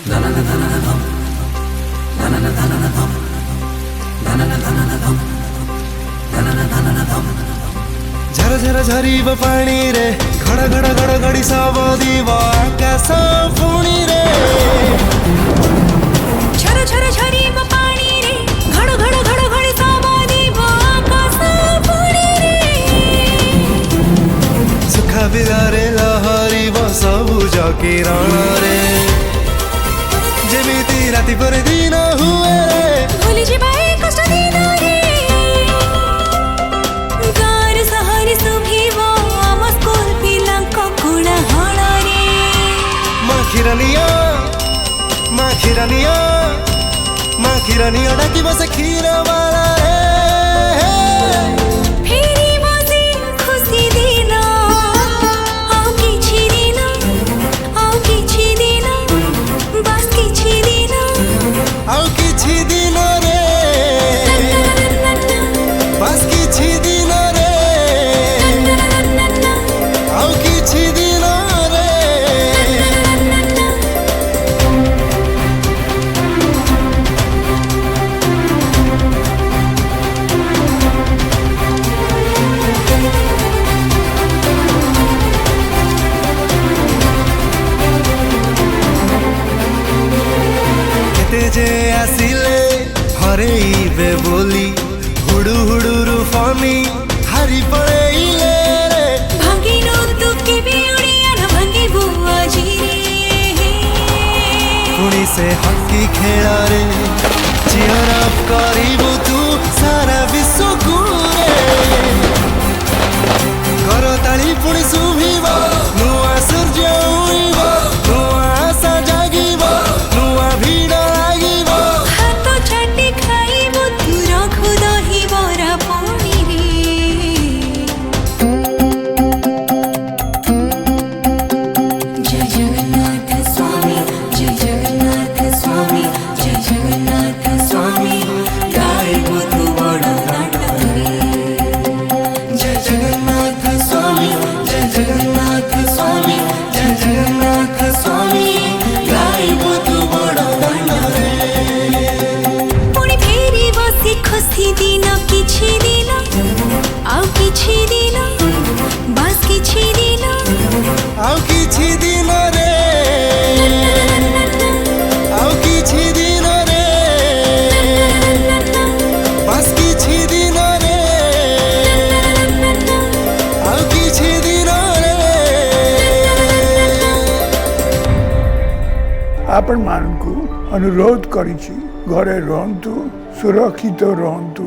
झर झर झरीब पानी रे घड़ घड़ घड़ घड़ी सब दीव आकाश पुणी रे झर झर झरीब पानी रे घड़ घड़ घड़ घड़ी सब दीव आकाश पुणी रे सुखा बिलारे लहरी सबुज किरण रे जेमिति राति पर दिन हुए रे भूली जिबा ए कष्ट दिन रे गार सहरी सुभिव आम स्कूल पिलांक कोलाहल रे माखिरानिया माखिरानिया माखिरानिया डाकी बस क्षीर वाला फेरी बसे खुशी दिन आउ किछि दिन बस किछि दिन आउ किछि दिन रे बस किछि दिन रे आउ किछि दिन रे केते जे आसिले हरेइबे बोली हुडु हुडुरु फनी हारी पड़ेइले रे भांगिनो तू केबे उड़िया न भांगी बुआ जीरे पुणी से हकी खेल रे चियर अप करिबु तू सारा विश्व को रे करताली पुणी सुभिब नुआ सूर्य उइब नुआ आशा जागिब नुआ भीड़ लागिब हाथ छाटी खाइबो तू रखु दही बरा पुणी रे जय जगन्नाथ स्वामी जय जगन्नाथ स्वामी जय जगन्नाथ स्वामी गाइबो तू बड़ा नाटक जय जगन्नाथ स्वामी जय जगन्नाथ स्वामी जय जगन्नाथ स्वामी गाइबो तू बड़ दान रे पुणी फेरी बसी खुशी दिन किछि दिन आउ किछि दिन बस किछि दिन आउ किछि दिन रे आउ किछि दिन रे बस किछि दिन रे आउ किछि दिन रे आपण मानकु अनुरोध करिछि घरे रहंतु सुरक्षित रहंतु।